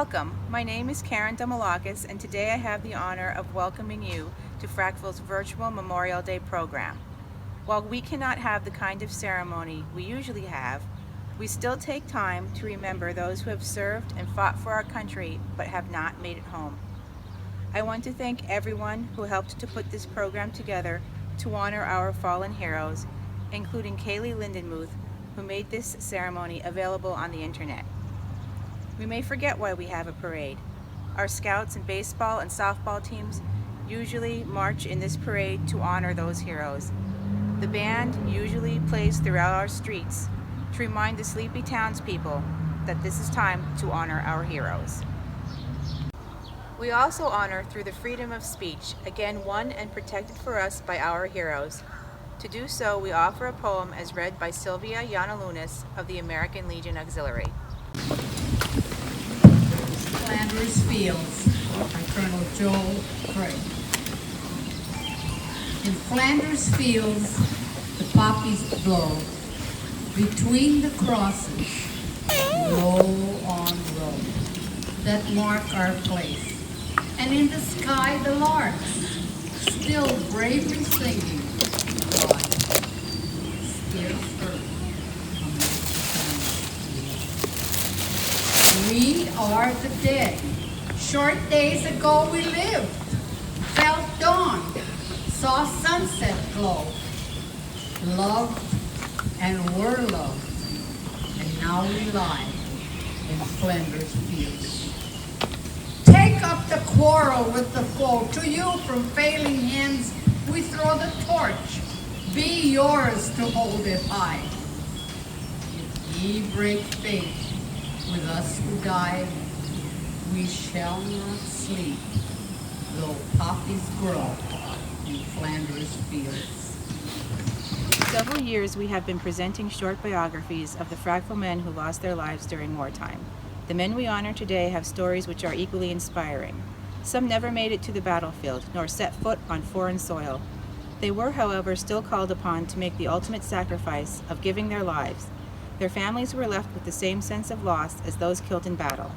Welcome. My name is Karen Domalakis, and today I have the honor of welcoming you to Frackville's virtual Memorial Day program. While we cannot have the kind of ceremony we usually have, we still take time to remember those who have served and fought for our country but have not made it home. I want to thank everyone who helped to put this program together to honor our fallen heroes, including Kaylee Lindenmuth, who made this ceremony available on the internet. We may forget why we have a parade. Our scouts and baseball and softball teams usually march in this parade to honor those heroes. The band usually plays throughout our streets to remind the sleepy townspeople that this is time to honor our heroes. We also honor through the freedom of speech, again won and protected for us by our heroes. To do so, we offer a poem as read by Sylvia Yanalunas of the American Legion Auxiliary. Flanders Fields by Colonel Joel Craig. In Flanders Fields, the poppies blow between the crosses, row on row, that mark our place. And in the sky, the larks, still bravely singing, God, scarce heard. We are the dead. Short days ago we lived, felt dawn, saw sunset glow, loved and were loved, and now we lie in Flanders Fields. Take up the quarrel with the foe. To you from failing hands we throw the torch. Be yours to hold it high. If ye break faith with us who died, we shall not sleep, though poppies grow in Flanders Fields. For several years we have been presenting short biographies of the Frackville men who lost their lives during wartime. The men we honor today have stories which are equally inspiring. Some never made it to the battlefield, nor set foot on foreign soil. They were, however, still called upon to make the ultimate sacrifice of giving their lives. Their families were left with the same sense of loss as those killed in battle.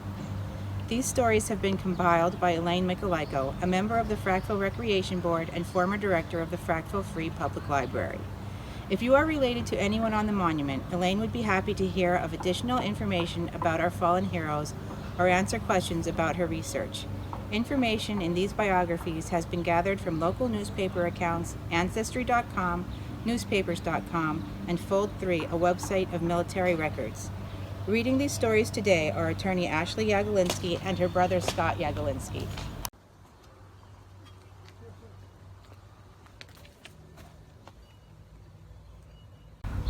These stories have been compiled by Elaine Michaliko, a member of the Frackville Recreation Board and former director of the Frackville Free Public Library. If you are related to anyone on the monument, Elaine would be happy to hear of additional information about our fallen heroes or answer questions about her research. Information in these biographies has been gathered from local newspaper accounts, Ancestry.com, newspapers.com, and Fold 3, a website of military records. Reading these stories today are attorney Ashley Yagolinski and her brother Scott Yagolinski.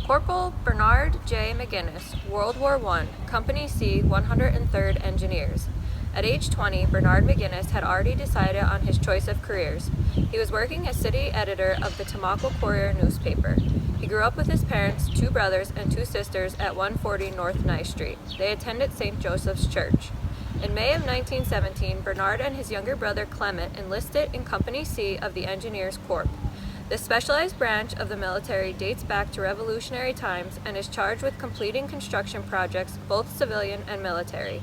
Corporal Bernard J. Mcguiness, World War I, Company C, 103rd Engineers. At age 20, Bernard Mcguiness had already decided on his choice of careers. He was working as city editor of the Tamako Courier newspaper. He grew up with his parents, 2 brothers, and 2 sisters at 140 North Nye Street. They attended St. Joseph's Church. In May of 1917, Bernard and his younger brother Clement enlisted in Company C of the Engineers Corps. This specialized branch of the military dates back to Revolutionary times and is charged with completing construction projects, both civilian and military.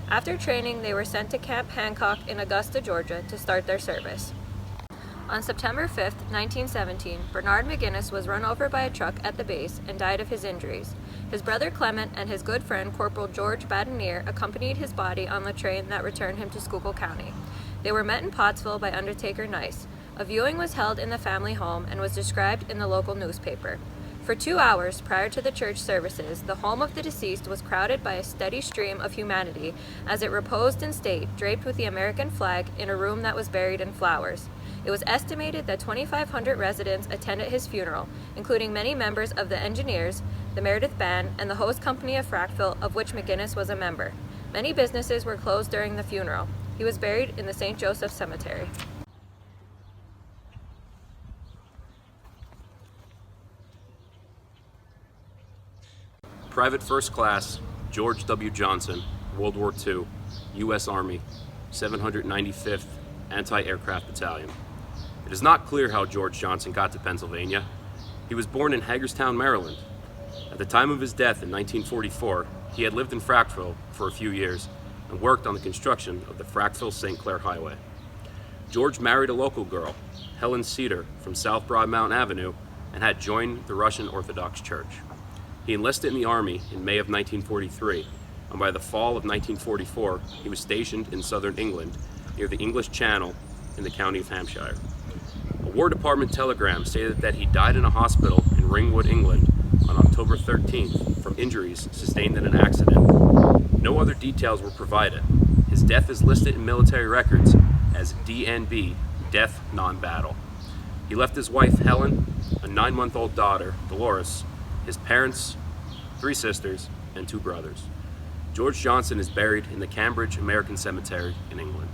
After training, they were sent to Camp Hancock in Augusta, Georgia, to start their service. On September 5, 1917, Bernard Mcguiness was run over by a truck at the base and died of his injuries. His brother Clement and his good friend Corporal George Badenier accompanied his body on the train that returned him to Schuylkill County. They were met in Pottsville by Undertaker Nice. A viewing was held in the family home and was described in the local newspaper. For 2 hours prior to the church services, the home of the deceased was crowded by a steady stream of humanity as it reposed in state, draped with the American flag, in a room that was buried in flowers. It was estimated that 2,500 residents attended his funeral, including many members of the Engineers, the Meredith Band, and the host company of Frackville, of which Mcguiness was a member. Many businesses were closed during the funeral. He was buried in the St. Joseph Cemetery. Private First Class George W. Johnson, World War II, U.S. Army, 795th Anti-Aircraft Battalion. It is not clear how George Johnson got to Pennsylvania. He was born in Hagerstown, Maryland. At the time of his death in 1944, he had lived in Frackville for a few years and worked on the construction of the Frackville-St. Clair Highway. George married a local girl, Helen Cedar, from South Broad Mountain Avenue, and had joined the Russian Orthodox Church. He enlisted in the Army in May of 1943, and by the fall of 1944, he was stationed in southern England, near the English Channel in the county of Hampshire. A War Department telegram stated that he died in a hospital in Ringwood, England, on October 13th from injuries sustained in an accident. No other details were provided. His death is listed in military records as DNB, Death Non-Battle. He left his wife, Helen, a 9-month-old daughter, Dolores, his parents, 3 sisters, and 2 brothers. George Johnson is buried in the Cambridge American Cemetery in England.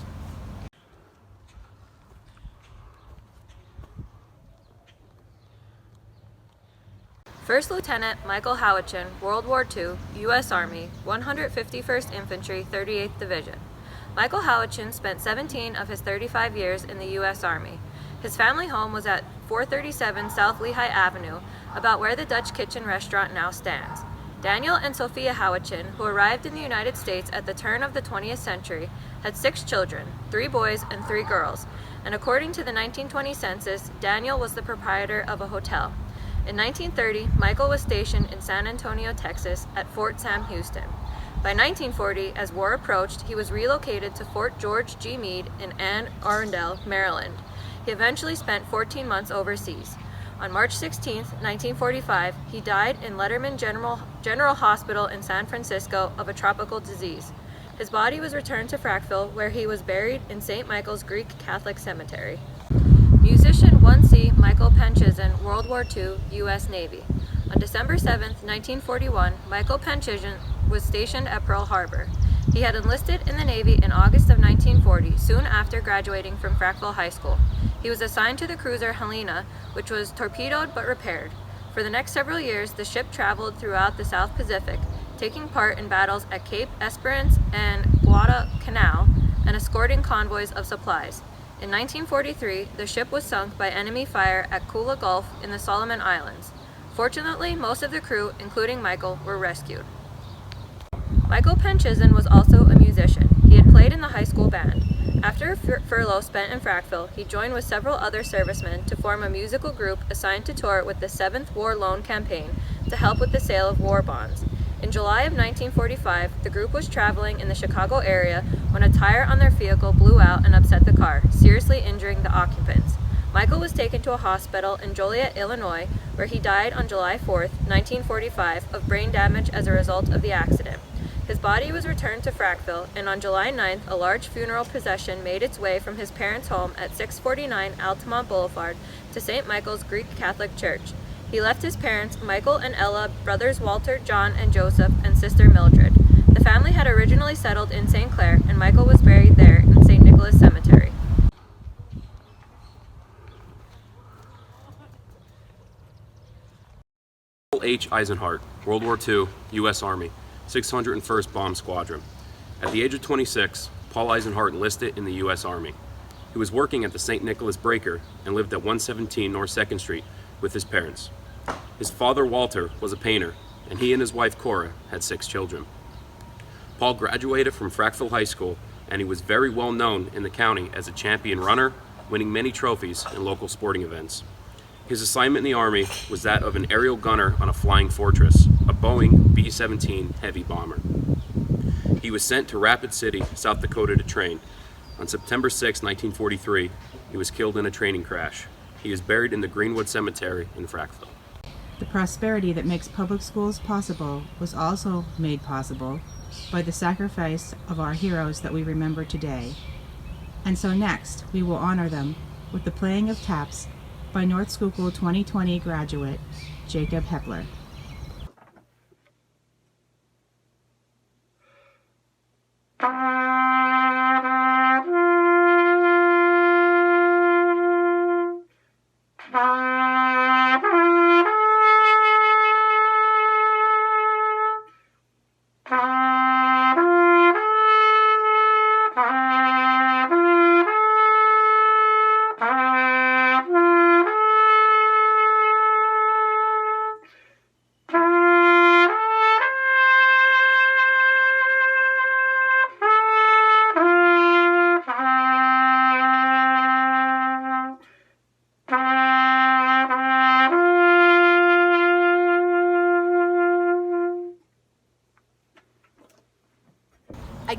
First Lieutenant Michael Howerton, World War II, U.S. Army, 151st Infantry, 38th Division. Michael Howerton spent 17 of his 35 years in the U.S. Army. His family home was at 437 South Lehigh Avenue, about where the Dutch Kitchen restaurant now stands. Daniel and Sophia Howerton, who arrived in the United States at the turn of the 20th century, had 6 children, 3 boys and 3 girls, and according to the 1920 census, Daniel was the proprietor of a hotel. In 1930, Michael was stationed in San Antonio, Texas, at Fort Sam Houston. By 1940, as war approached, he was relocated to Fort George G. Meade in Anne Arundel, Maryland. He eventually spent 14 months overseas. On March 16, 1945, he died in Letterman General Hospital in San Francisco of a tropical disease. His body was returned to Frackville, where he was buried in St. Michael's Greek Catholic Cemetery. Musician 1C Michael Penchison, World War II, U.S. Navy. On December 7, 1941, Michael Penchison was stationed at Pearl Harbor. He had enlisted in the Navy in August of 1940, soon after graduating from Frackville High School. He was assigned to the cruiser Helena, which was torpedoed but repaired. For the next several years, the ship traveled throughout the South Pacific, taking part in battles at Cape Esperance and Guadalcanal, and escorting convoys of supplies. In 1943, the ship was sunk by enemy fire at Kula Gulf in the Solomon Islands. Fortunately, most of the crew, including Michael, were rescued. Michael Penchison was also a musician. He had played in the high school band. After a furlough spent in Frackville, he joined with several other servicemen to form a musical group assigned to tour with the 7th War Loan Campaign to help with the sale of war bonds. In July of 1945, the group was traveling in the Chicago area when a tire on their vehicle blew out and upset the car, seriously injuring the occupants. Michael was taken to a hospital in Joliet, Illinois, where he died on July 4, 1945, of brain damage as a result of the accident. His body was returned to Frackville, and on July 9th, a large funeral procession made its way from his parents' home at 649 Altamont Boulevard to St. Michael's Greek Catholic Church. He left his parents, Michael and Ella, brothers Walter, John, and Joseph, and sister Mildred. The family had originally settled in St. Clair, and Michael was buried there in St. Nicholas Cemetery. H. Eisenhart, World War II, U.S. Army, 601st Bomb Squadron. At the age of 26, Paul Eisenhart enlisted in the U.S. Army. He was working at the St. Nicholas Breaker and lived at 117 North 2nd Street with his parents. His father, Walter, was a painter, and he and his wife, Cora, had 6 children. Paul graduated from Frackville High School, and he was very well known in the county as a champion runner, winning many trophies in local sporting events. His assignment in the Army was that of an aerial gunner on a Flying Fortress, a Boeing B-17 heavy bomber. He was sent to Rapid City, South Dakota to train. On September 6, 1943, he was killed in a training crash. He is buried in the Greenwood Cemetery in Frackville. The prosperity that makes public schools possible was also made possible by the sacrifice of our heroes that we remember today. And so next, we will honor them with the playing of taps by North Schuylkill 2020 graduate Jacob Hepler.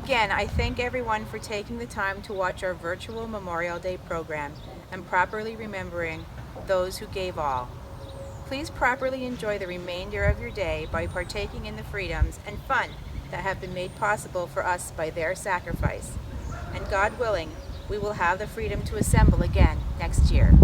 Again, I thank everyone for taking the time to watch our virtual Memorial Day program and properly remembering those who gave all. Please properly enjoy the remainder of your day by partaking in the freedoms and fun that have been made possible for us by their sacrifice. And God willing, we will have the freedom to assemble again next year.